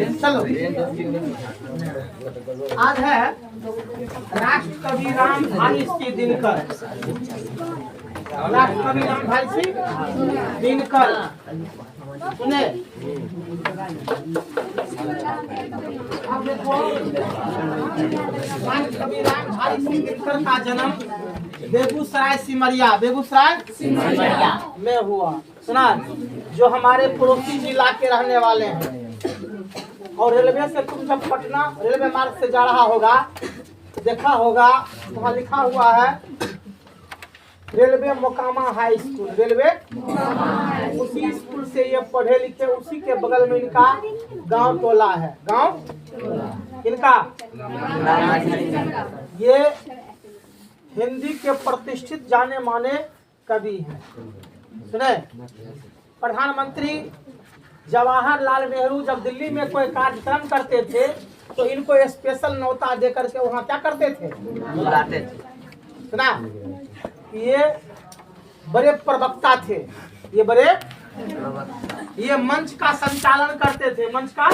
चलो, आज है राष्ट्र कवि राम भाई श्री दिनकर। राष्ट्र कवि राम भाई श्री दिनकर सुने। अब देखो, राष्ट्र कवि राम भाई श्री दिनकर का जन्म बेगूसराय सिमरिया में हुआ। सुना, जो हमारे पड़ोसी जिला के रहने वाले हैं। और रेलवे से तुम जब पटना रेलवे मार्ग से जा रहा होगा, देखा होगा वहाँ लिखा हुआ है railway Mokama high school. Railway उसी स्कूल से ये पढ़े लिखे, उसी के बगल में इनका गांव टोला है। गांव इनका, ये हिंदी के प्रतिष्ठित जाने माने कवि हैं। सुने, प्रधानमंत्री जवाहरलाल नेहरू जब दिल्ली में कोई कार्यक्रम करते थे तो इनको स्पेशल न्योता देकर के वहाँ क्या करते थे, बुलाते थे। सुना, ये बड़े प्रवक्ता थे। ये मंच का संचालन करते थे। मंच का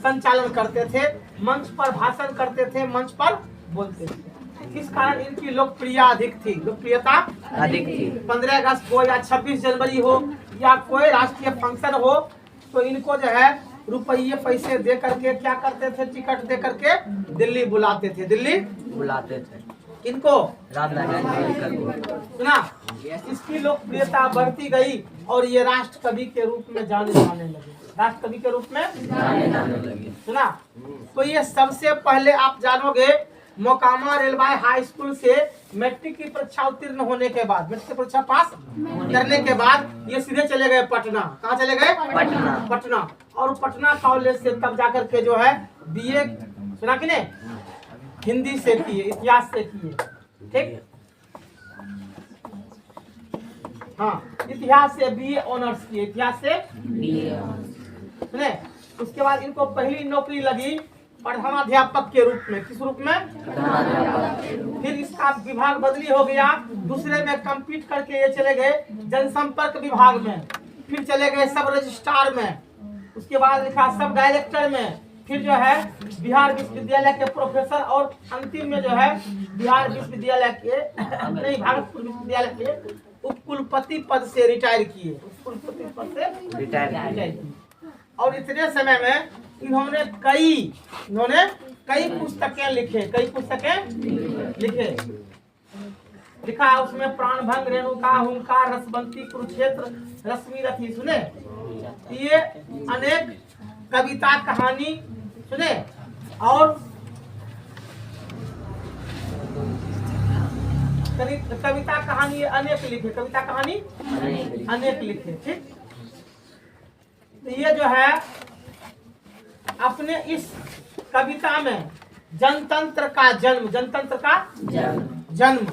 संचालन करते थे, मंच पर भाषण करते थे, मंच पर बोलते थे। किस कारण इनकी लोकप्रियता अधिक थी। 15 अगस्त हो या 26 जनवरी हो या कोई राष्ट्रीय फंक्शन हो तो इनको जो है रुपये पैसे दे करके क्या करते थे, टिकट दे करके दिल्ली बुलाते थे। इनको सुना, इसकी लोकप्रियता बढ़ती गई और ये राष्ट्र कवि के रूप में जाने लगे। सुना, तो ये सबसे पहले आप जानोगे मोकामा रेलवे हाई स्कूल से मैट्रिक की परीक्षा उत्तीर्ण होने के बाद, मैट्रिक की परीक्षा पास करने के बाद ये सीधे चले गए पटना। कहाँ चले गए? पटना। और पटना कॉलेज से तब जाकर के जो है बीए, सुना कि नहीं, हिंदी से किए, इतिहास से किए। ठीक, हाँ, इतिहास से बीए ऑनर्स किए, इतिहास से सुने। उसके बाद इनको पहली नौकरी लगी प्रधानाध्यापक के रूप में। किस रूप में? फिर इसका विभाग बदली हो गया, दूसरे में कम्पीट करके ये चले गए जनसंपर्क विभाग में, फिर चले गए सब रजिस्ट्रार में, उसके बाद लिखा सब डायरेक्टर में, फिर जो है बिहार विश्वविद्यालय के प्रोफेसर और अंतिम में जो है बिहार विश्वविद्यालय के नहीं भागलपुर विश्वविद्यालय के उपकुलपति पद से रिटायर किए। और इतने समय में इन्होंने कई पुस्तकें लिखे। लिखा उसमें प्राणभंग, रेणुका, हुंकार, रसबंती, कुरुक्षेत्र, रश्मि रथी। सुने, ये अनेक कविता कहानी सुने और कविता कहानी अनेक लिखे। ठीक, तो ये जो है अपने इस कविता में जनतंत्र का जन्म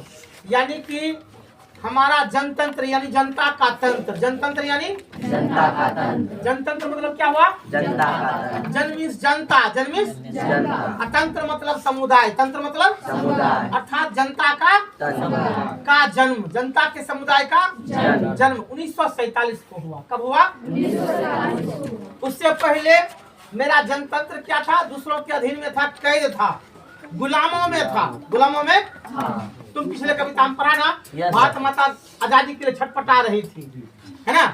यानी कि हमारा जनतंत्र यानी जनता का तंत्र, जनतंत्र यानी जनता का तंत्र। जनतंत्र मतलब क्या हुआ? जनता का। जन्मिस जनता, तंत्र मतलब समुदाय, तंत्र मतलब समुदाय, अर्थात जनता का जन्म, जनता के समुदाय का जन्म 1947 को हुआ। कब हुआ? 1947। उससे पहले मेरा जनतंत्र क्या था? दूसरों के अधीन में था, कैद था, गुलामों में तुम पिछले कविता में पढ़ा ना, भारत माता आजादी के लिए छटपटा रही थी, है ना?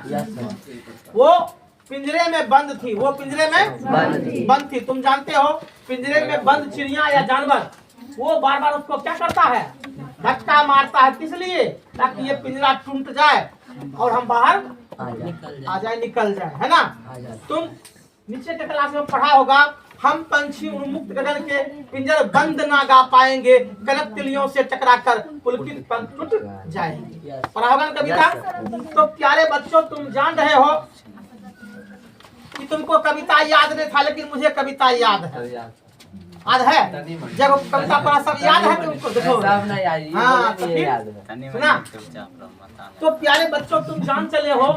वो पिंजरे में बंद थी, बंद थी। तुम जानते हो पिंजरे में बंद चिड़िया या जानवर वो बार बार उसको क्या करता है? धक्का मारता है। किस लिए? ताकि ये पिंजरा टूट जाए और हम बाहर निकल जाए, है ना? तुम नीचे के क्लास में पढ़ा होगा, हम पंछी उन्मुक्त गगन के पिंजर बंद ना गा पाएंगे, कनक तिलियों से टकराकर पुलकित पंख टूट जाएंगे। पढ़ा होगा ना कविता? तो प्यारे बच्चों, तुम जान रहे हो कि तुमको कविता याद नहीं था, लेकिन मुझे कविता याद है। जब कविता पढ़ा सब याद है तुमको? देखो, हाँ, सुना। तो प्यारे बच्चों, तुम जान चले हो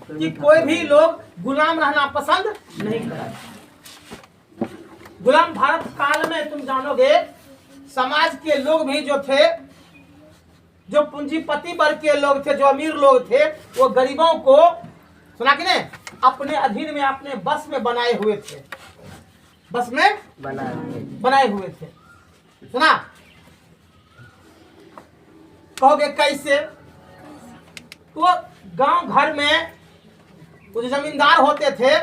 कि कोई भी लोग गुलाम रहना पसंद नहीं करते। गुलाम भारत काल में तुम जानोगे समाज के लोग भी जो थे, जो पूंजीपति वर्ग के लोग थे, जो अमीर लोग थे, वो गरीबों को, सुना कि नहीं, अपने अधीन में, अपने बस में बनाए हुए थे, बस में बनाए हुए थे। सुना? कहोगे कैसे? तो गांव घर में वो जो जमींदार होते थे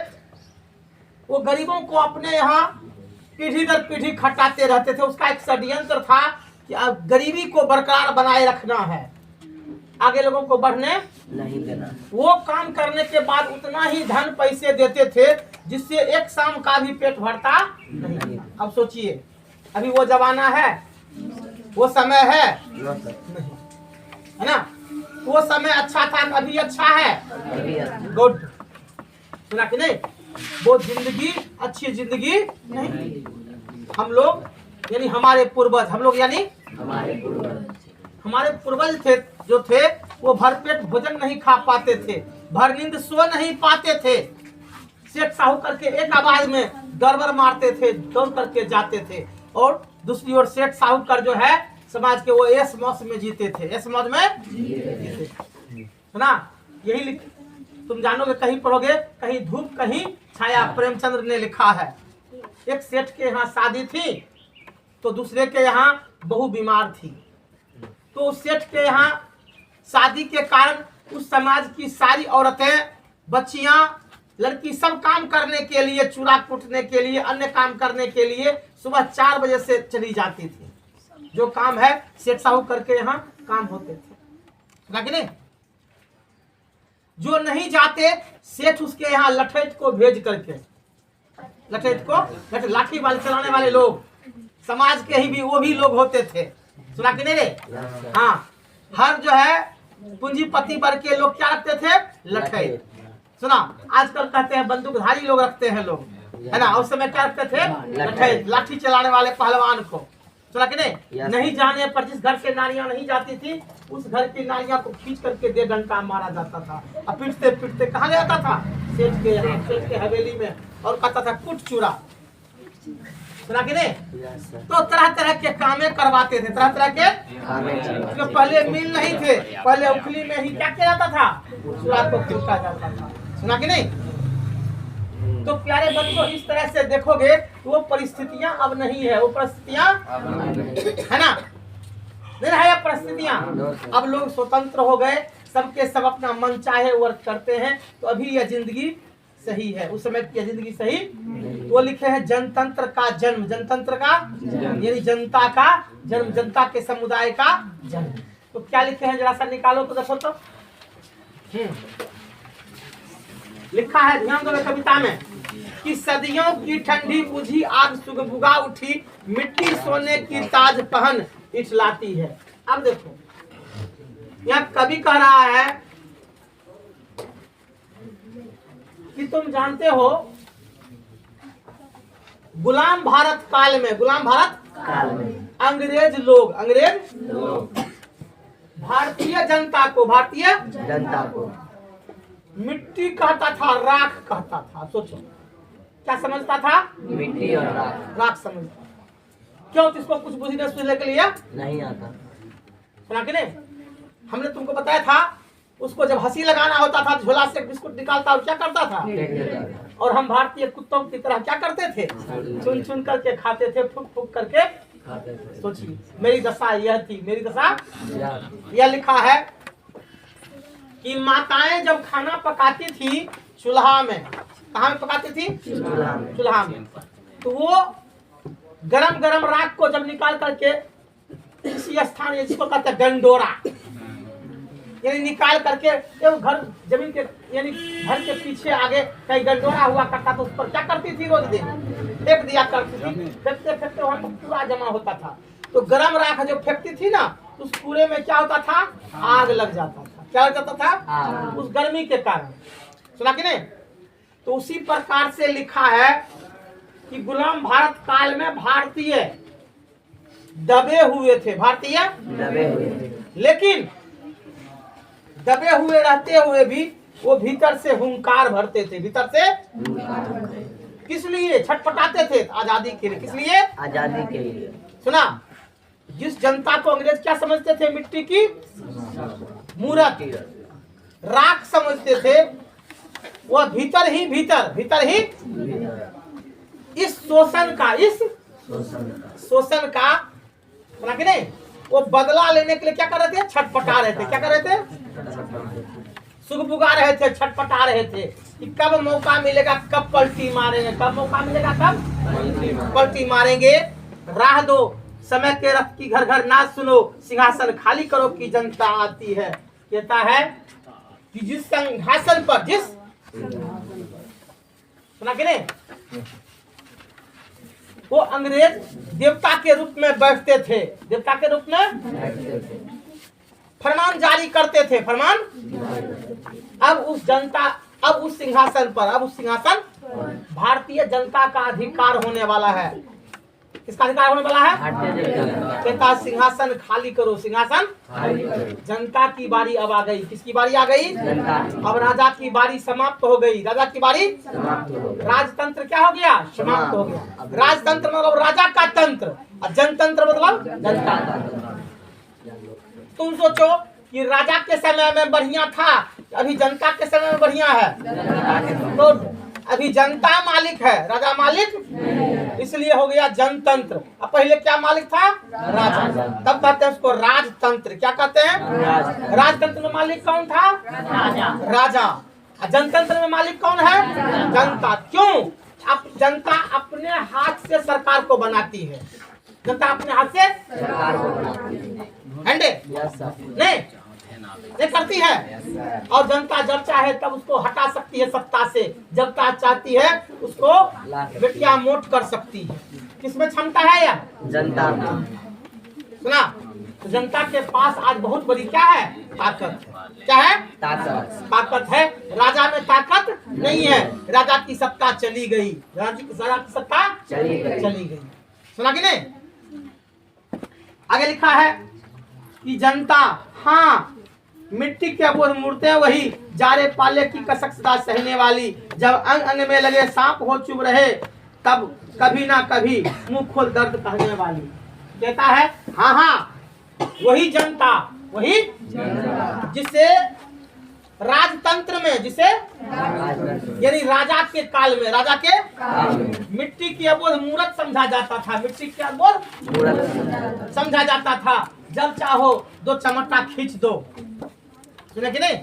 वो गरीबों को अपने यहाँ पीढ़ी दर पीढ़ी खटाते रहते थे। उसका एक षड्यंत्र था कि अब गरीबी को बरकरार बनाए रखना है, आगे लोगों को बढ़ने नहीं देना। वो काम करने के बाद उतना ही धन पैसे देते थे जिससे एक शाम का भी पेट भरता नहीं। अब सोचिए, अभी वो जमाना है, वो समय है नहीं, है ना? वो समय अच्छा था, अभी अच्छा है, गुड। सुना कि नहीं? वो जिंदगी अच्छी जिंदगी नहीं। हम लोग यानी हमारे पूर्वज, हम लोग यानी हमारे पूर्वज थे जो थे वो भरपेट भोजन नहीं खा पाते थे, भर नींद सो नहीं पाते थे। सेठ साहूकार के एक आवाज में गड़बड़ मारते थे, दौड़ करके जाते थे। और दूसरी ओर सेठ साहूकार जो है समाज के, वो ऐश मौज में जीते थे, ऐश मौज में जीते थे। ना यही तुम जानोगे, कहीं पढ़ोगे, कहीं धूप कहीं छाया, प्रेमचंद्र ने लिखा है। एक सेठ के यहाँ शादी थी तो दूसरे के यहाँ बहू बीमार थी। तो सेठ के यहाँ शादी के कारण उस समाज की सारी औरतें, बच्चियां, लड़की सब काम करने के लिए, चूड़ा कूटने के लिए, अन्य काम करने के लिए सुबह 4 बजे से चली जाती थी। जो काम है सेठ साहूकार के यहाँ काम होते थे, सुना कि नहीं? जो नहीं जाते सेठ उसके यहाँ लठैत को भेज करके, लठैत को, लाठी वाले चलाने वाले लोग समाज के ही भी वो भी लोग होते थे, सुना कि नहीं रे? हाँ, हर जो है पूंजीपति वर्ग के लोग क्या रखते थे? लठैत। सुना, आजकल कहते हैं बंदूकधारी लोग रखते हैं लोग, है ना? उस समय क्या रखते थे? लठैत, लाठी चलाने वाले पहलवान को। सुना कि नहीं? नहीं जाने पर जिस घर से नारियां नहीं जाती थी उस घर की नारियां को खींच करके 1.5 घंटा मारा जाता था। और पीटते पीटते कहाँ ले आता था? सेठ के यहाँ, सेठ के हवेली में, और कहता था कुट चूड़ा। सुना कि नहीं? तो तरह तरह के कामें करवाते थे, तरह तरह के कामें। पहले मिल नहीं थे, पहले उखली में ही क्या किया जाता था? चूड़ा को कूटा जाता था। सुना कि नहीं? तो प्यारे बच्चों, इस तरह से देखोगे वो परिस्थितियां अब नहीं है, वो परिस्थितियां है ना, नहीं है परिस्थितियां। अब लोग स्वतंत्र हो गए, सबके सब अपना मन चाहे वर्क करते हैं। तो अभी यह जिंदगी सही है, उस समय की जिंदगी सही। वो लिखे हैं जनतंत्र का जन्म, जनतंत्र का यानी जनता का जन्म, जनता के समुदाय का जन्म। तो क्या लिखे हैं जरा सा निकालो तो देखो तो। लिखा है, ध्यान दो कविता में, कि सदियों की ठंडी बुझी आग सुगबुगा उठी, मिट्टी सोने की ताज पहन इठलाती है। अब देखो यहाँ कवि कह रहा है कि तुम जानते हो गुलाम भारत काल में, गुलाम भारत काल में अंग्रेज लोग भारतीय जनता को मिट्टी कहता था, राख कहता था। सोचो क्या समझता था? मिट्टी और राख समझता। क्यों? इसको कुछ बुझने सुझने के लिए नहीं आता। सुना कि नहीं? हमने तुमको बताया था, उसको जब हंसी लगाना होता था झोला से बिस्कुट निकालता और क्या करता था? और हम भारतीय कुत्तों की तरह क्या करते थे? चुन चुन करके खाते थे, फूक फूक करके खाते थे। सोचिए, मेरी दशा यह थी, मेरी दशा यह लिखा है कि माताएं जब खाना पकाती थी चूल्हा में, कहाँ में पकाती थी? चूल्हा में। तो वो गरम गरम राख को जब निकाल करके किसी स्थान, जिसको कहते हैं गंडोरा, यानी निकाल करके घर जमीन के यानी घर के पीछे आगे कहीं गंडोरा हुआ करता, तो उस पर क्या करती थी? रोज दिन फेंक दिया करती थी। फेंकते फेंकते वहां पर पूरा जमा होता था। तो गरम राख जो फेंकती थी ना, उस पूरे में क्या होता था? आग लग जाता था। क्या लग जाता था? उस गर्मी के कारण। सुना कि नहीं? तो उसी प्रकार से लिखा है कि गुलाम भारत काल में भारतीय दबे हुए थे, भारतीय दबे हुए थे, लेकिन दबे हुए रहते हुए भी वो भीतर से हुंकार भरते थे, भीतर से किस लिए छटपटाते थे? आजादी के लिए। किस लिए? आजादी के लिए। सुना, जिस जनता को अंग्रेज क्या समझते थे? मिट्टी की मूरत, राख समझते थे। वह भीतर ही इस शोषण का सुना कि नहीं, वो बदला लेने के लिए क्या कर रहे थे, छटपटा रहे थे। क्या कर रहे थे, सुगबुगा रहे थे, छटपटा रहे थे कि कब मौका मिलेगा, कब पलटी मारेंगे, कब मौका मिलेगा, कब पलटी मारेंगे। राह दो समय के रथ की, घर घर नाच सुनो, सिंहासन खाली करो कि जनता आती है। कहता है कि जिस सिंहासन पर, जिस सुना कि नहीं, वो अंग्रेज देवता के रूप में बैठते थे, देवता के रूप में फरमान जारी करते थे, फरमान। अब उस सिंहासन भारतीय जनता का अधिकार होने वाला है। किसका अधिकार होने वाला है, कहता सिंहासन खाली करो, सिंहासन जनता की बारी अब आ गई। किसकी बारी आ गई, अब राजा की बारी समाप्त हो गई, राजा की बारी, राजतंत्र क्या हो गया, समाप्त हो गया। राजतंत्र मतलब राजा का तंत्र, और जनतंत्र मतलब जनता का। तुम सोचो कि राजा के समय में बढ़िया था, अभी जनता के समय में बढ़िया है। तो अभी जनता मालिक है, राजा मालिक, इसलिए हो गया जनतंत्र। अब पहले क्या मालिक था, राजा, तब कहते हैं उसको राजतंत्र। क्या कहते हैं, राजतंत्र में मालिक कौन था, राजा। जनतंत्र में मालिक कौन है, जनता। क्यों, अब जनता अपने हाथ से सरकार को बनाती है, जनता अपने हाथ से सरकार को बनाती है, नहीं करती है। और जनता जब चाहे तब उसको हटा सकती है सत्ता से, जब चाहती है उसको बेटिया मोट कर सकती है। किसमें क्षमता है यह, जनता। सुना, तो जनता के पास आज बहुत बड़ी क्या है, ताकत। क्या है, ताकत है। राजा में ताकत नहीं है, राजा की सत्ता चली गई, राजा की सत्ता चली गई। सुना कि नहीं, आगे लिखा है कि जनता, हाँ मिट्टी के अबोध मूर्तें वही, जारे पाले की कसक सदा सहने वाली। जब अंग अंग में लगे सांप हो चुभ रहे, तब कभी ना कभी मुंह खोल दर्द कहने वाली। कहता है हाँ वही जनता, वही जिसे राजतंत्र में, जिसे यानी राजा के काल में, राजा के मिट्टी की अबोध मूर्त समझा जाता था, मिट्टी की अबोध समझा जाता था। जब चाहो दो चमटा खींच दो, सुने कि नहीं,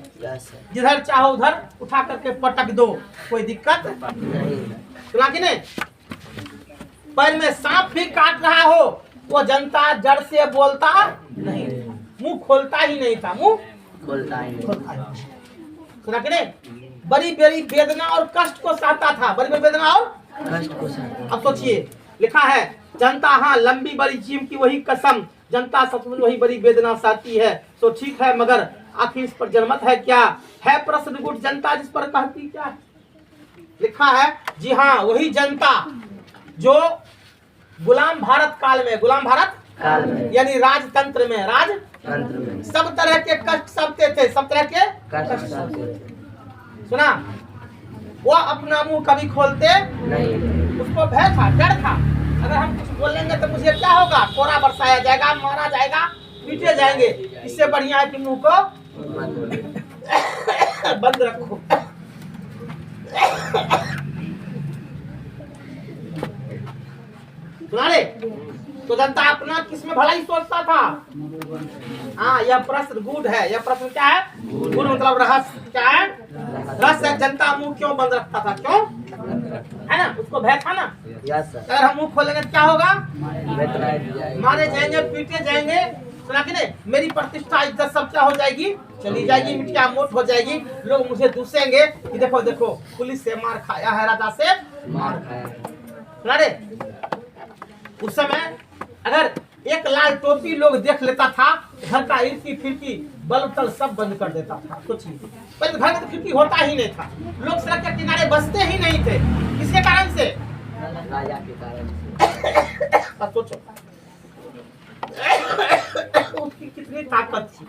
जिधर चाहो उधर उठा करके पटक दो, कोई दिक्कत नहीं। सुना कि नहीं, पैर में सांप भी काट रहा हो, वो जनता जड़ से बोलता नहीं, मुंह खोलता ही नहीं था, मुंह खोलता ही नहीं। सुना कि नहीं, बड़ी बड़ी वेदना और कष्ट को सहता था, बड़ी बड़ी वेदना और कष्ट को सहता। अब सोचिए, लिखा है जनता हाँ लंबी बड़ी जीव की वही कसम, जनता सचमुच वही बड़ी वेदना सहती है। तो ठीक है मगर आखिर इस पर जनमत है क्या, है प्रश्न गुट जनता जिस पर कहती क्या। लिखा है जी हाँ वही जनता जो गुलाम भारत काल में, गुलाम भारत काल में यानी राजतंत्र में, राजतंत्र में सब तरह के कष्ट सहते थे, सब तरह के कष्ट सहते थे। सुना, वो अपना मुंह कभी खोलते नहीं, उसको भय था, डर था। अगर हम कुछ बोलेंगे तो मुझे क्या होगा, कोड़ा बरसाया जाएगा, मारा जाएगा, पीटे जाएंगे। इससे बढ़िया है कि मुंह को बंद रखो। सुना रे, तो जनता अपना किसमें भलाई सोचता था। हाँ यह प्रश्न गूढ़ है, यह प्रश्न क्या है, गूढ़ मतलब रहस्य। क्या है, रहस्य। जनता मुंह क्यों बंद रखता था, क्यों, है ना, उसको भय था ना। अगर हम मुंह खोलेंगे तो क्या होगा, मारे जाएंगे, पीटे जाएंगे। सुना कि नहीं, मेरी प्रतिष्ठा इज्जत सब क्या हो जाएगी, चली जाएगी, मिट्टिया मोट हो जाएगी। लोग मुझे दूसेंगे कि देखो देखो पुलिस से मार खाया है, राजा से मार खाया है। सुना रे, उस समय अगर एक लाल टोपी लोग देख लेता था, घर का इर्की फिरकी बल्ब तल सब बंद कर देता था। सोचिए, पहले घर में तो खिड़की होता ही नहीं था, लोग सड़क के किनारे बसते ही नहीं थे। किसके कारण से, राजा के कारण। सोचो उसकी कितनी ताकत थी।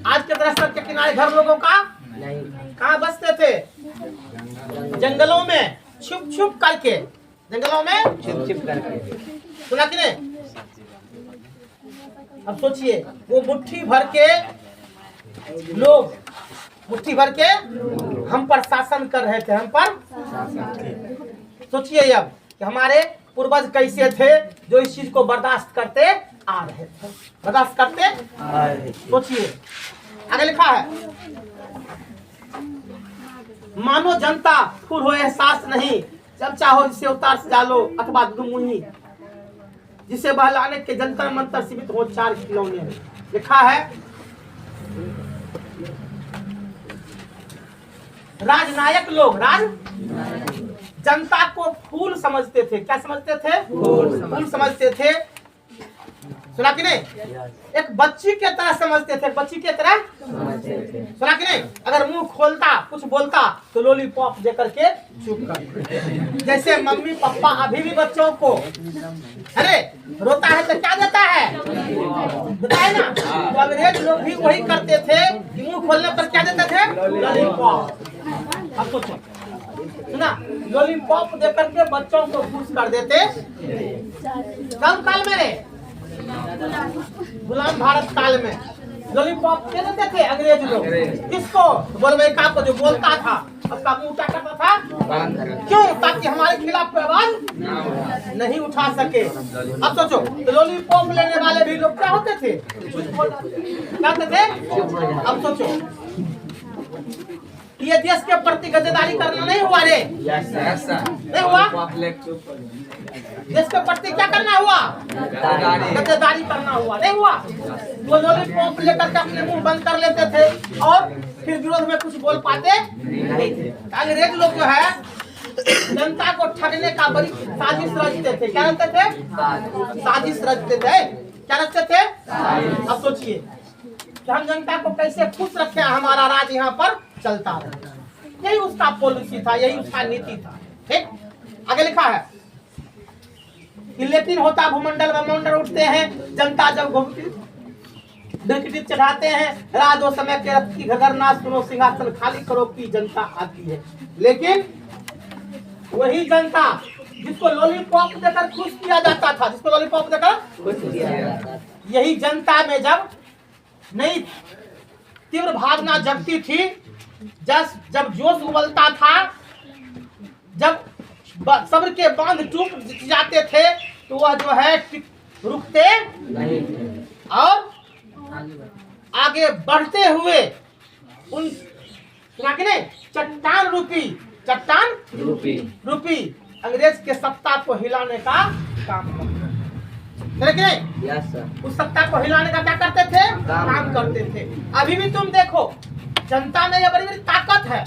आज के तरह सड़क के किनारे घर लोगों का नहीं, कहाँ बसते थे, जंगलों में छुप छुप करके, जंगलों में छिप करके। सुना कि नहीं, अब सोचिए वो मुट्ठी भर के लोग मुट्ठी भर के हम पर शासन कर रहे थे, हम पर। सोचिए अब कि हमारे पूर्वज कैसे थे जो इस चीज को बर्दाश्त करते आ रहे थे, बर्दाश्त करते आ रहे। सोचिए आगे लिखा है, मानो जनता फूल हो एहसास नहीं, जब चाहो जिसे उतार से डालो अथवा दुमुही, जिसे बहलाने के जंतर मंतर सीमित हो 4 खिलौने। लिखा है, राजनायक लोग जनता को फूल समझते थे। क्या समझते थे? फूल समझते थे। सुना कि नहीं? एक बच्ची के तरह समझते थे, बच्ची के तरह सुना कि नहीं? अगर मुंह खोलता कुछ बोलता तो लॉलीपॉप दे करके चुप कर। जैसे मम्मी पापा अभी भी बच्चों को, अरे रोता है तो क्या देता है, बताए ना? तो अंग्रेज लोग भी वही करते थे कि मुंह खोलने पर क्या देते थे? लॉलीपॉप। अब सोचो, सुना, लॉलीपॉप दे करके बच्चों को खुश कर देते। कब काल में? गुलाम भारत काल में लॉलीपॉप दे देते थे अंग्रेज लोग। किसको? बोल भाई का को जो बोलता था उसका मुंह क्या करता था? क्यों? ताकि हमारे खिलाफ कोई आवाज नहीं उठा सके। अब सोचो, तो लॉलीपॉप लेने वाले भी लोग क्या होते थे? क्या होते थे? अब सोचो, ये देश के प्रति गद्दारी करना नहीं हुआ रे? नहीं हुआ? देश के प्रति क्या करना हुआ? गद्दारी करना हुआ, नहीं हुआ? वो लॉलीपॉप लेकर के अपने मुंह बंद कर लेते थे और फिर विरोध में कुछ बोल पाते नहीं थे। अंग्रेज लोग जो है जनता को ठगने का बड़ी साजिश रचते थे। क्या रचते थे? साजिश रचते थे। क्या रचते थे? अब सोचिए कि हम जनता को कैसे खुश रखें, हमारा राज यहाँ पर चलता रहे। यही उसका पॉलिसी था, यही उसका नीति था। ठीक, आगे लिखा है कि लेकिन होता भूमंडल वमंडल उठते हैं, जनता जब घुमती चढ़ाते हैं, राज वो समय के रथ की घगरना सुनो, सिंहासन खाली करो की जनता आती है। लेकिन वही जनता जिसको लॉलीपॉप देकर खुश किया जाता था, जिसको लॉलीपॉप देकर खुश किया जाता था, यही जनता में जब नई तीव्र भावना जगती थी, जब जोश उबलता था, जब सब्र के बांध टूट जाते थे, तो वह जो है रुकते नहीं और आगे बढ़ते हुए उन चट्टान रूपी अंग्रेज के सत्ता को हिलाने का काम करते थे। उस सत्ता को हिलाने का क्या करते थे? काम करते थे। अभी भी तुम देखो, जनता में यह बड़ी बड़ी ताकत है।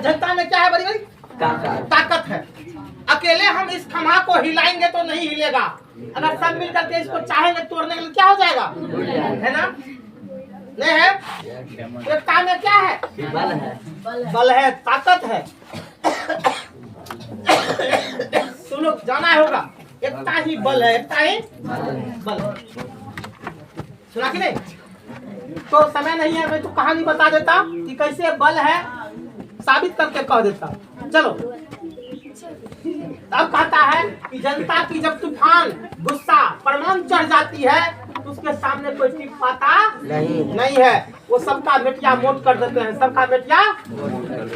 जनता में क्या है? बड़ी बड़ी ताकत है। अकेले हम इस खम्हा को हिलाएंगे तो नहीं हिलेगा। अगर सब मिल करके इसको चाहेंगे तोड़ने के लिए, क्या हो जाएगा? है ना? नहीं है? एकता में क्या है? बल है, ताकत है। तुम लोग जाना होगा, एकता ही बल है, एकता ही बल। सुना कि नहीं? तो समय नहीं है, मैं तो कहानी बता देता कि कैसे बल है, साबित करके कह देता। चलो, अब कहता है कि जनता की जब तूफान गुस्सा परमान चढ़ जाती है तो उसके सामने कोई टिक पाता नहीं है। वो सबका मेटिया मोट कर देते हैं, सबका मेटिया,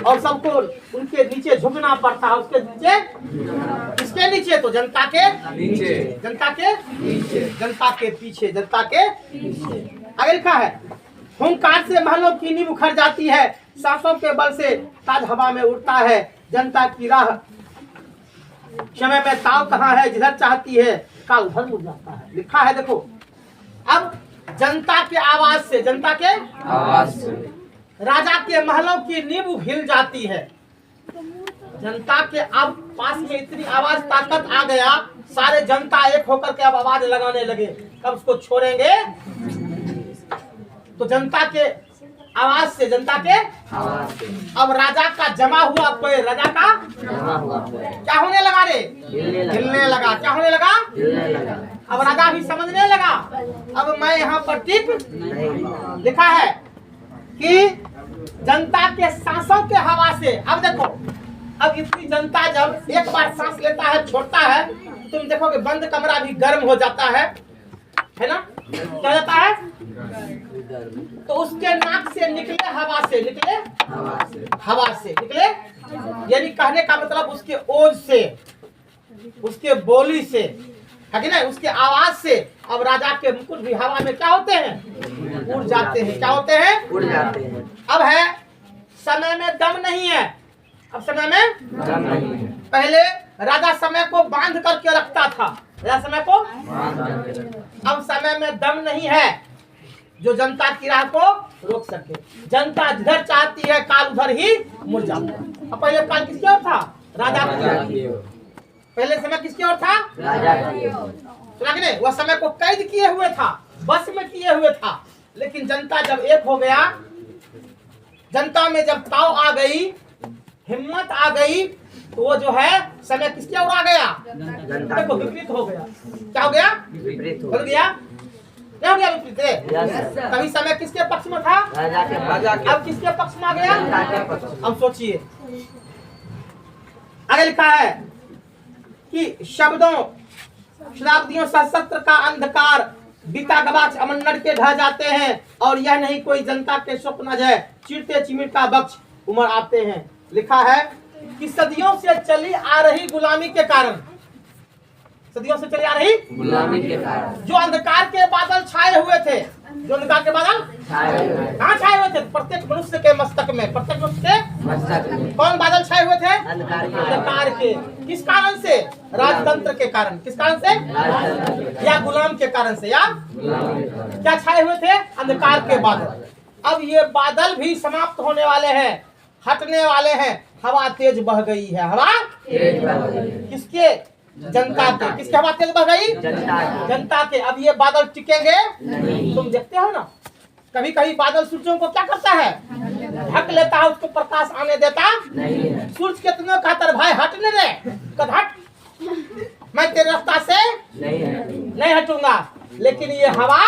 और सबको उनके नीचे झुकना पड़ता है। उसके नीचे, इसके नीचे तो जनता के नीचे, जनता के नीचे, जनता के पीछे, जनता के पीछे। आगे लिखा है, हुंकार से महलों की नींव उखड़ जाती है, सांसों के बल से ताज हवा में उड़ता है, जनता की राह समय में ताव कहाँ है, जिधर चाहती है काल उधर मुड़ जाता है। लिखा है, देखो, अब जनता के आवाज से, जनता के आवाज से राजा के महलों की नींव हिल जाती है। जनता के अब पास में इतनी आवाज ताकत आ गया, सारे जनता एक होकर के अब आवाज लगाने लगे। कब उसको छोड़ेंगे? तो जनता के आवाज से, जनता के आवाज से अब राजा का जमा हुआ कोई, राजा का जमा हुआ क्या होने लगा रे? हिलने लगा। क्या होने लगा? हिलने लगा। अब राजा भी समझने लगा, अब मैं यहाँ पर टिक नहीं। लिखा है कि जनता के सांसों के हवा से, अब देखो, अब इतनी जनता जब एक बार सांस लेता है, छोड़ता है, तुम देखोगे बंद कमरा भी गर्म हो जाता है ना? क्या जाता है? तो उसके नाक से निकले हवा से, निकले हवा से निकले, यानी कहने का मतलब उसके ओज से, उसके बोली से, है कि नहीं, उसके आवाज से। अब राजा के मुकुट भी हवा में क्या होते हैं, उड़ जाते हैं। क्या होते हैं, उड़ जाते हैं। अब है समय में दम नहीं है। अब समय में दम नहीं है। पहले राजा समय को बांध करके रखता था, राजा समय को, अब समय में दम नहीं है जो जनता की राह को रोक सके। जनता जिधर चाहती है काल उधर ही मुड़ जाता है। अब पहले काल किसकी ओर था, राजा की। पहले समय किसकी ओर था, राजा की। सुना कि नहीं, वह समय को कैद किए हुए था, बस में किए हुए था। लेकिन जनता जब एक हो गया, जनता में जब ताव आ गई, हिम्मत आ गई, तो वो जो है समय किसकी ओर आ गया, देखो विपरीत हो गया। क्या हो गया, विपरीत हो गया, क्या हो गया विपरीत है? कभी समय किसके पक्ष में था, राजा के। अब किसके पक्ष में आ गया। जनता के पक्ष। अब सोचिए आगे लिखा है कि शब्दों शताब्दियों सशस्त्र का अंधकार बीता गवाक्ष अमन्नर के ढह जाते हैं, और यह नहीं कोई जनता के स्वप्न है, चिरते चिमिरता बख्श उमर आते हैं। लिखा है कि सदियों से चली आ रही गुलामी के कारण, सदियों से चली आ रही गुलामी के कारण जो अंधकार के बादल छाए हुए थे, जो अंधकार के बादल कहाँ छाए हुए थे, प्रत्येक मनुष्य के मस्तक में, प्रत्येक मनुष्य के मस्तक में कौन बादल छाए हुए थे, अंधकार के। किस कारण से, राजतंत्र के कारण। किस कारण से, या गुलाम के कारण से, या क्या छाए हुए थे, अंधकार के बादल। अब ये बादल भी समाप्त होने वाले हैं, हटने वाले हैं। हवा तेज बह गई है, हवा तेज बह गई है। किसके, जनता के। किसके हवा तेज बह गई, जनता के। अब ये बादल टिकेंगे नहीं। तुम देखते हो ना, कभी कभी बादल सूर्यों को क्या करता है, ढक लेता है, उसको प्रकाश आने देता नहीं। सूरज कितने कहता है भाई हटने दे, कद हट, मैं तेरे रास्ता से नहीं हटूंगा। लेकिन ये हवा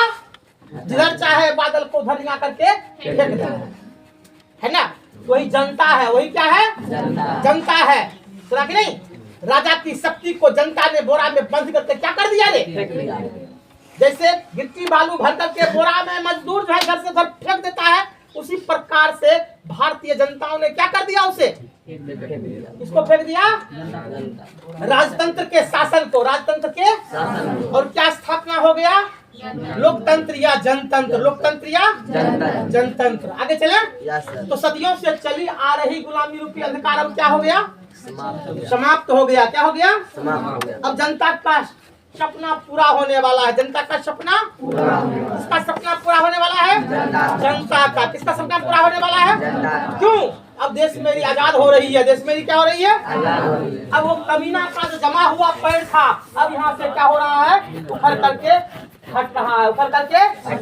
जिधर चाहे बादल को धनिया करके फेंक देता है ना। वही जनता है, वही क्या है, जनता है। सुना कि नहीं, राजा की शक्ति को जनता ने बोरा में बंद करके क्या कर दिया रे, जैसे गिट्टी बालू भर करके बोरा में मजदूर जो है घर से घर फेंक देता है, उसी प्रकार से भारतीय जनताओं ने क्या कर दिया, उसे इसको फेंक दिया, राजतंत्र के शासन को, राजतंत्र के। और क्या स्थापना हो गया, लोकतंत्र या जनतंत्र, लोकतंत्र या जनतंत्र। आगे चले तो सदियों से चली आ रही गुलामी रूपी अंधकार अब क्या हो गया, समाप्त हो गया। क्या हो गया, समाप्त हो गया। अब जनता का सपना पूरा होने वाला है। जनता का सपना, किसका सपना पूरा होने वाला है, जनता का। किसका सपना पूरा होने वाला है, क्यों, अब देश मेरी आजाद हो रही है। देश मेरी क्या हो रही है, अब वो कमीना का जो जमा हुआ पेड़ था, अब यहाँ से क्या हो रहा है, उखड़ करके हट रहा है, उखड़ करके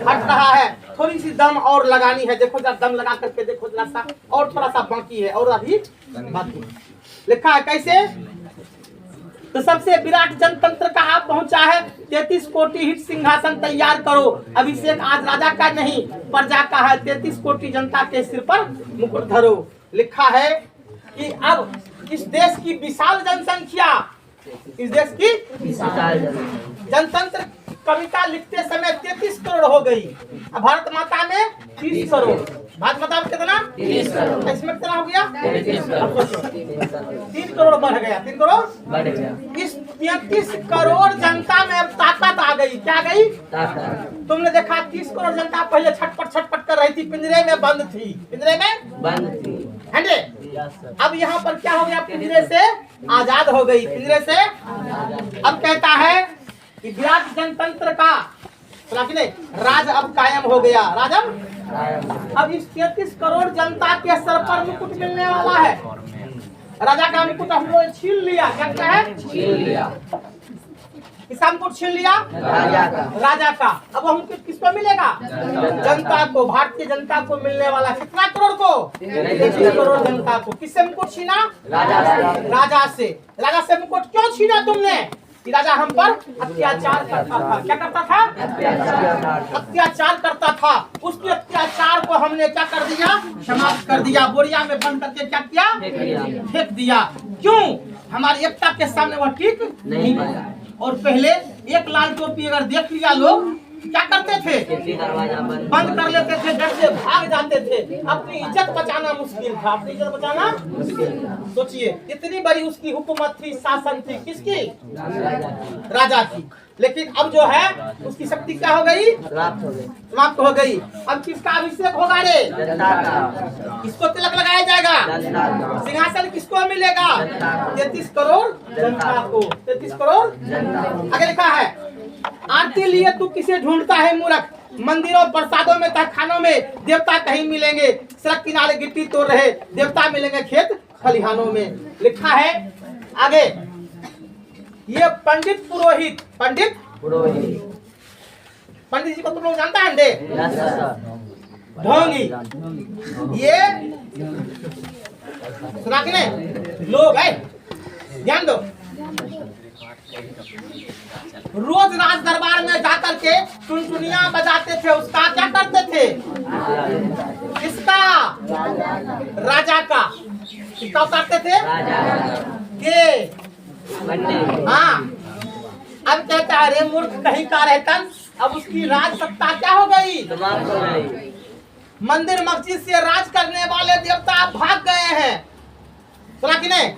हट रहा है। थोड़ी सी दम और लगानी है, देखो जरा दम लगा करके देखो जरा सा, और थोड़ा सा बाकी है, और अभी बाकी। लिखा है कैसे, तो सबसे विराट जनतंत्र का आप पहुंचा है, 33 कोटि हित सिंहासन तैयार करो। अभिषेक आज राजा का नहीं प्रजा का है, 33 कोटि जनता के सिर पर मुकुट धरो। लिखा है कि अब इस देश की विशाल जनसंख्या, इस देश की जनतंत्र कविता लिखते समय 33 करोड़ हो गई। अब भारत माता में 30 करोड़, भारत माता में कितना, 30 करोड़, इसमें कितना हो गया, 3 करोड़ बढ़ गया, 3 करोड़ बढ़ गया। इस 33 करोड़ जनता में अब ताकत आ गई। क्या गई, तुमने देखा 30 करोड़ जनता पहले छटपट कर रही थी, पिंजरे में बंद थी, पिंजरे में बंद थी, है ना। अब यहाँ पर क्या हो गया, पिंजरे से आजाद हो गई, पिंजरे से। अब कहता है कि विराट जनतंत्र का राज अब कायम हो गया, राज अब इस 33 करोड़ जनता के सर पर मुकुट मिलने वाला है। राजा का मुकुट हम लोग छीन लिया, क्या है, छीन लिया। किसका मुकुट छीन लिया, राजा का। अब वो मुकुट किसको मिलेगा, जनता को, भारतीय जनता को मिलने वाला। कितना करोड़ को, 33 करोड़ जनता को। किससे मुकुट छीना, राजा से। राजा से मुकुट क्यों छीना तुमने, कि राजा हम पर अत्याचार करता था। क्या करता था, अत्याचार करता था। उसके अत्याचार को हमने क्या कर दिया, समाप्त कर दिया, बोरिया में बंद करके क्या किया, फेंक दिया। क्यों, हमारी एकता के सामने वह ठीक नहीं पाया। और पहले एक लाल टोपी अगर देख लिया लोग क्या करते थे? खिड़की दरवाजा बंद कर लेते थे, घर से भाग जाते थे। अपनी इज्जत बचाना मुश्किल था, अपनी इज्जत बचाना मुश्किल था। सोचिए इतनी बड़ी उसकी हुकूमत थी, शासन थी, किसकी? राजा की। लेकिन अब जो है उसकी शक्ति क्या हो गई? समाप्त हो गई। समाप्त हो गई। अब किसका अभिषेक होगा रे? जनता का। किसको तिलक लगाया जाएगा? जनता का। सिंहासन किसको मिलेगा? जनता को। 33 करोड़ जनता को। 33 करोड़ जनता को। आगे लिखा है, आरती लिए तू किसे ढूंढता है मूर्ख? मंदिरों प्रसादों में तथा खानों में देवता कहीं मिलेंगे, सड़क किनारे गिट्टी तोड़ रहे देवता मिलेंगे खेत खलिहानों में। लिखा है आगे, ये पंडित पुरोहित, पंडित पुरोहित। पंडित जी को तुम लोग जानता है दे? Yes sir. ढोंगी, ये सुना कि नहीं? लोग है, ध्यान दो। रोज राज दरबार में जाकर के टुनटुनिया बजाते थे, उसका क्या करते थे? किसका? राजा का। किसका उतारते थे? राजा के। पंडित। हाँ, अब कहता है रे मूर्ख कहीं का रहतन, अब उसकी राज सत्ता क्या हो गई? समाप्त हो गई। मंदिर मस्जिद से राज करने वाले देवता भाग गए हैं। सुना कि नहीं?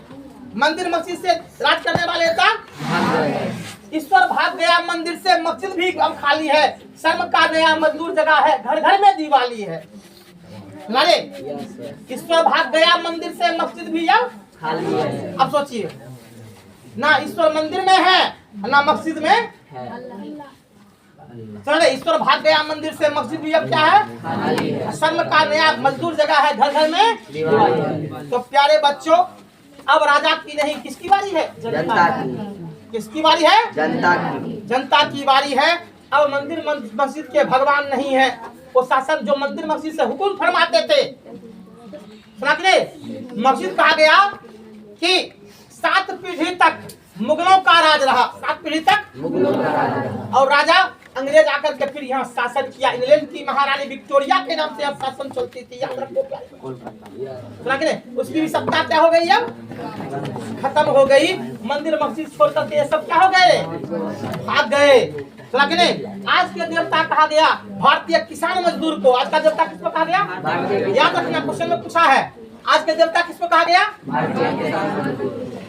मंदिर मस्जिद से राज करने वाले देवता भाग गए। ईश्वर भाग गया मंदिर से, मस्जिद भी अब खाली है। शर्म का नया मजदूर जगह है, घर घर में दिवाली है। सुना रे? Yes sir. ईश्वर भाग गया मंदिर से, मस्जिद भी अब खाली है। अब सोचिए, ना ईश्वर मंदिर में है ना मस्जिद में है। सुना रे? ईश्वर भाग गया मंदिर से, मस्जिद भी अब क्या है? खाली है। शर्म का नया मजदूर जगह है, घर घर में दिवाली है। तो प्यारे बच्चों, अब राजा की नहीं किसकी बारी है? जनता की। किसकी बारी है? जनता की। जनता की बारी है। अब मंदिर मस्जिद के भगवान नहीं है, वो शासन जो मंदिर मस्जिद से हुकुम फरमाते थे। सुना कि नहीं? मस्जिद कहा गया कि 7 पीढ़ी तक मुगलों का राज रहा, 7 पीढ़ी तक मुगलों का राजा। और राजा अंग्रेज आकर के फिर यहाँ शासन किया। इंग्लैंड की महारानी विक्टोरिया के नाम से अब शासन चलती थी, याद रखो प्यारे। सुना कि नहीं? उसकी भी सत्ता क्या हो गई? अब खत्म हो गई। मंदिर मस्जिद छोड़ करके ये सब क्या हो गए? भाग गए। सुना कि नहीं? आज के देवता कहा गया भारतीय किसान मजदूर को। आज का देवता किसको कहा गया? याद रखना, क्वेश्चन में पूछा है। आज के देवता किसको कहा गया?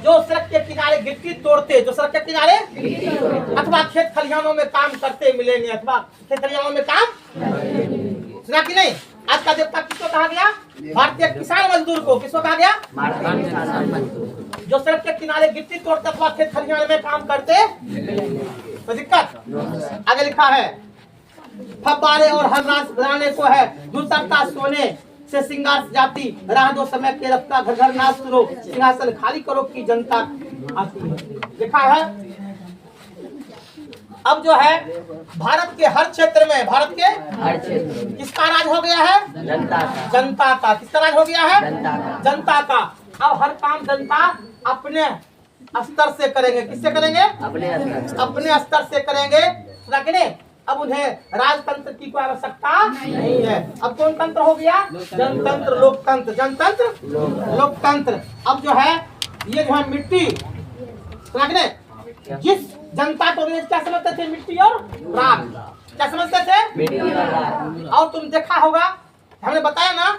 जो सड़क के किनारे गिट्टी तोड़ते, जो सड़क के किनारे अथवा खेत खलिहानों में काम करते मिलेंगे, अथवा खेत खलिहानों में काम। सुना कि नहीं? आज का देवता किसको कहा गया? भारतीय किसान मजदूर को। किसको कहा गया? जो सड़क के किनारे गिट्टी तोड़ते अथवा खेत खलिहान में काम करते। तो दिक्कत आगे लिखा है, फब्बारे और हरराज बनाने को है, दूसरता सोने से सिंगार जाती, राह दो समय के रफ्ता, घर घर नाच सुनो, सिंहासन खाली करो की जनता आती है। लिखा है अब जो है भारत के हर क्षेत्र में, भारत के हर क्षेत्र में किसका राज हो गया है? जनता का। जनता का। किसका राज हो गया है? जनता का। जनता का। अब हर काम जनता अपने स्तर से करेंगे। किससे करेंगे? अपने स्तर। अपने स्तर से करेंगे। सुना कि नहीं? अब उन्हें राजतंत्र की कोई आवश्यकता नहीं है। अब कौन तंत्र हो गया? जनतंत्र, लोकतंत्र। जनतंत्र, लोकतंत्र। अब जो है ये जो है मिट्टी, सुना कि नहीं? जिस जनता को क्या समझते थे? मिट्टी और राख। क्या समझते थे? मिट्टी और राख। और तुम देखा होगा, हमने बताया ना,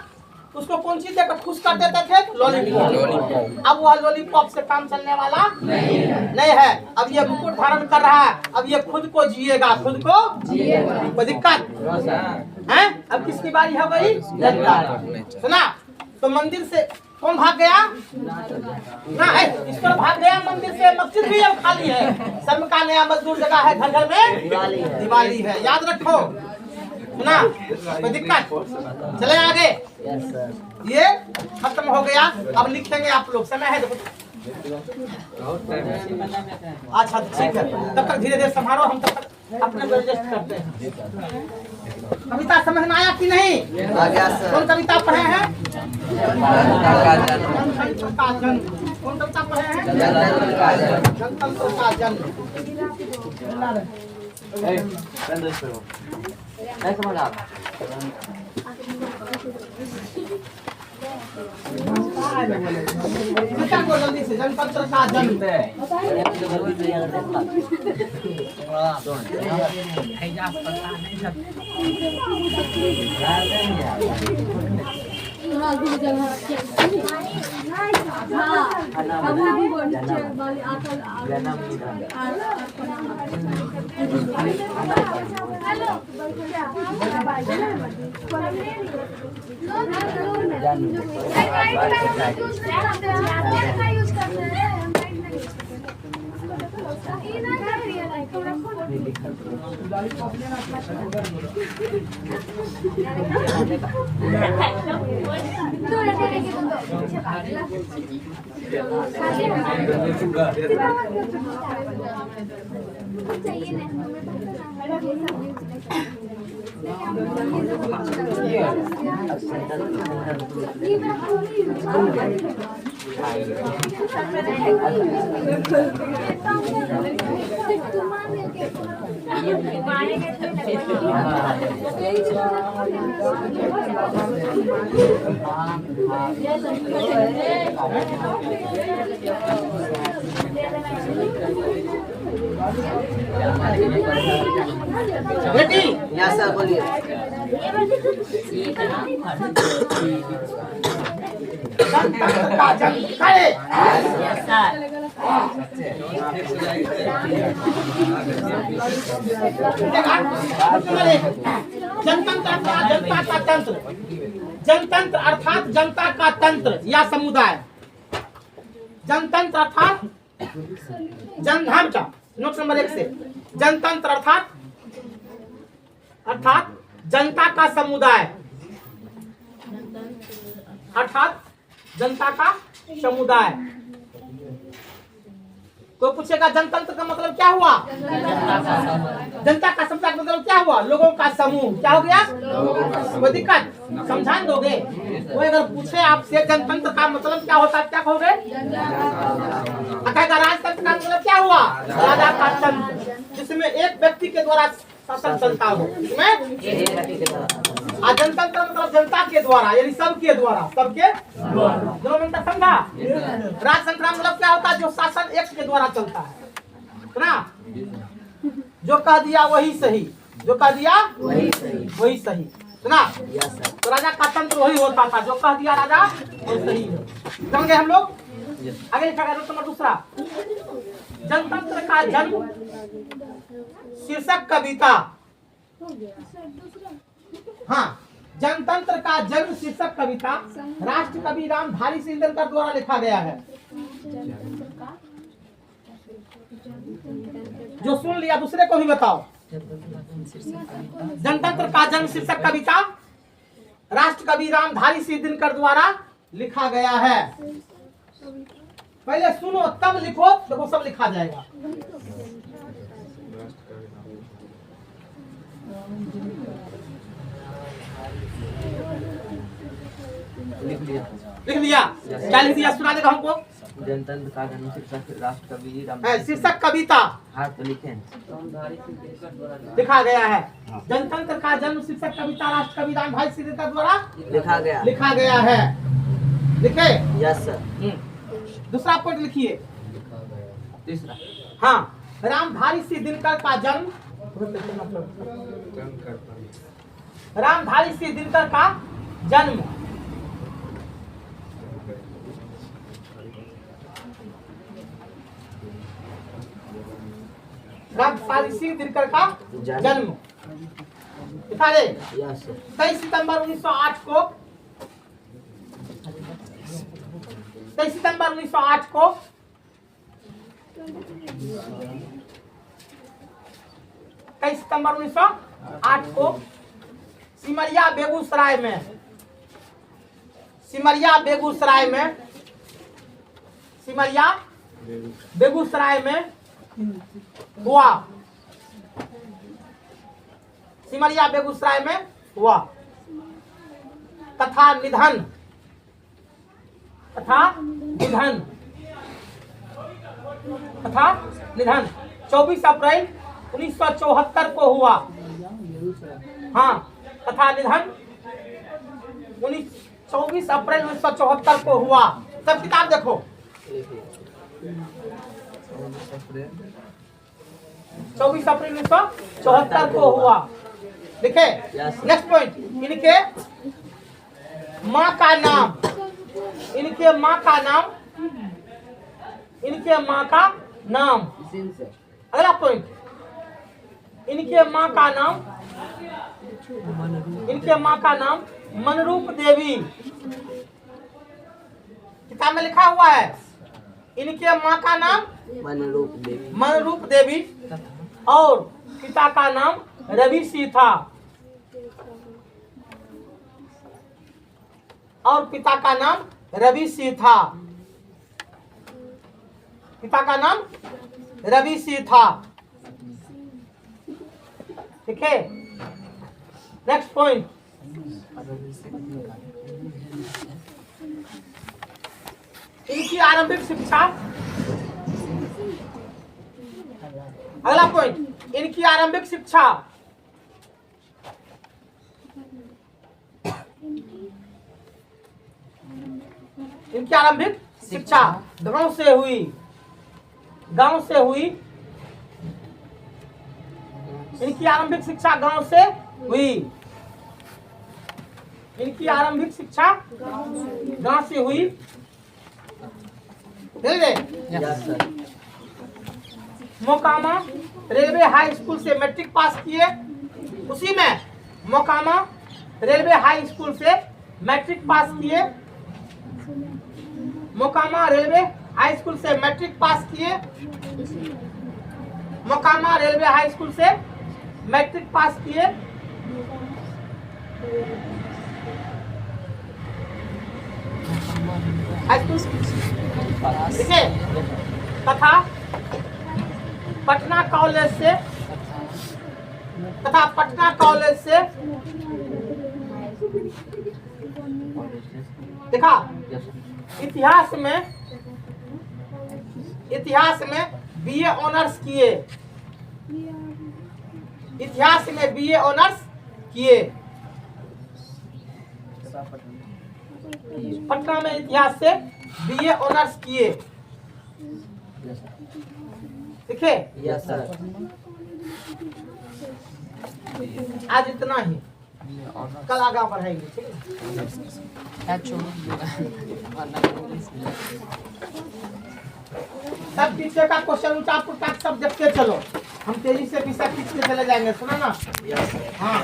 उसको कौन चीज देकर खुश कर देते थे? लॉलीपॉप। अब वह लॉलीपॉप से काम चलने वाला नहीं है। अब ये मुकुट धारण कर रहा है, अब ये खुद को जिएगा, खुद को जिएगा। कोई दिक्कत है? अब किसकी बारी हो गई? जनता। सुना? तो मंदिर से कौन भाग गया? ना है, ईश्वर भाग गया मंदिर से, मस्जिद भी अब खाली है। शर्म का नया मजदूर जगह है, घर घर में दिवाली है। याद रखो। सुना? कोई दिक्कत? चले आगे। Yes sir. ये खत्म हो गया। अब लिखेंगे आप लोग, समय है देखो। अच्छा ठीक है, तब तक धीरे धीरे संभालो, हम तब तक अपने एडजस्ट करते हैं। कविता समझ में आया कि नहीं? आ गया सर। कौन कविता पढ़े हैं? जनतंत्र का जन्म। कौन कविता पढ़े हैं? का जन्म। जनतंत्र का जन्म। नहीं समझ आप। क्या बोल जल्दी से जनतंत्र का जन्म बेटी यहाँ सर बोलिए जनतंत्र का जन्म करे जनतंत्र अर्थात जनता का तंत्र जनतंत्र अर्थात जनता का तंत्र या समुदाय जनतंत्र अर्थात जनधन का नोट नंबर 1 से जनतंत्र अर्थात जनता का समुदाय अर्थात जनता का समुदाय। कोई पूछेगा जनतंत्र का मतलब क्या हुआ? जनता का समुदाय का मतलब क्या हुआ? लोगों का समूह। क्या हो गया? कोई दिक्कत समझा दोगे? कोई अगर पूछे आपसे जनतंत्र का मतलब क्या होता है, क्या कहोगे? राजतंत्र का मतलब क्या हुआ? राजा का तंत्र, जिसमें एक व्यक्ति के द्वारा शासन चलता हो। इसमें जनतंत्र मतलब जनता के द्वारा, यानी सबके द्वारा, सबके दोनों में समझा। राजतंत्र का मतलब क्या होता है? जो शासन एक के द्वारा चलता है ना, जो कह दिया वही सही, जो कह दिया वही सही ना। तो राजा का तंत्र वही होता था, जो कह दिया राजा वो सही है। समझ गए हम लोग? आगे लिखा गया नंबर 2 जनतंत्र का जन्म शीर्षक कविता। हाँ, जनतंत्र का जन्म शीर्षक कविता राष्ट्र कवि रामधारी सिंह दिनकर द्वारा लिखा गया है। जो सुन लिया दूसरे को भी बताओ। जनतंत्र का जन्म शीर्षक कविता राष्ट्र कवि रामधारी सिंह दिनकर द्वारा लिखा गया है। पहले सुनो तब लिखो, देखो सब लिखा जाएगा। लिख लिया? क्या लिख दिया? सुना देगा हमको। जनतंत्र का जन्म शीर्षक राष्ट्र कवि शीर्षक कविता हाँ तो लिखे लिखा गया है। जनतंत्र का जन्म शीर्षक कविता राष्ट्र कवि रामधारी सिंह दिनकर द्वारा लिखा गया है। लिखे? Yes sir. दूसरा पॉइंट लिखिए। तीसरा, हाँ, रामधारी सिंह दिनकर का जन्म रामधारी सिंह दिनकर का जन्म रामधारी सिंह दिनकर का जन्म दिखा दे। 23 सितंबर 1908 को 23 सितंबर 1908 को सितंबर 1908 को सिमरिया बेगूसराय में हुआ। सिमरिया बेगूसराय में हुआ। तथा निधन 24 अप्रैल 1974 को हुआ। हाँ, तथा निधन 24 अप्रैल 1974 को हुआ। सब किताब देखो। 24 अप्रैल 1974 को हुआ। लिखे। नेक्स्ट पॉइंट, इनके माँ का नाम, इनके माँ का नाम, इनके माँ का नाम। अगला पॉइंट, इनके माँ का नाम, इनके माँ का नाम मनरूप देवी। किताब में लिखा हुआ है, इनके माँ का नाम मनरूप देवी, मनरूप देवी और पिता का नाम रवि सिंह था, और पिता का नाम रवि सिंह था, पिता का नाम रवि सिंह था। ठीक है। नेक्स्ट पॉइंट, इनकी आरंभिक शिक्षा। अगला पॉइंट, इनकी आरंभिक शिक्षा। इनकी आरंभिक शिक्षा गांव से हुई, गांव से हुई। इनकी आरंभिक शिक्षा गांव से हुई, इनकी आरंभिक शिक्षा गांव से हुई। Yes sir. Mokama railway high school से मैट्रिक पास किए, उसी में मोकामा रेलवे हाई स्कूल से मैट्रिक पास किए, मोकामा रेलवे हाई स्कूल से मैट्रिक पास किए, मोकामा रेलवे हाई स्कूल से मैट्रिक पास किए। हाई स्कूल ठीक है। तथा पटना कॉलेज से, तथा पटना कॉलेज से देखा। इतिहास में, इतिहास में बीए ऑनर्स किए, इतिहास में बीए ऑनर्स किए। पटना में इतिहास से बीए ऑनर्स किए। ठीक है। Yes sir. आज इतना ही, कल आगे बढ़ाएंगे। ठीक है। सब पीछे का क्वेश्चन उठा पुटक सब देखते चलो, हम तेजी से पीछे चले जाएंगे। सुना ना। Yes sir. हाँ।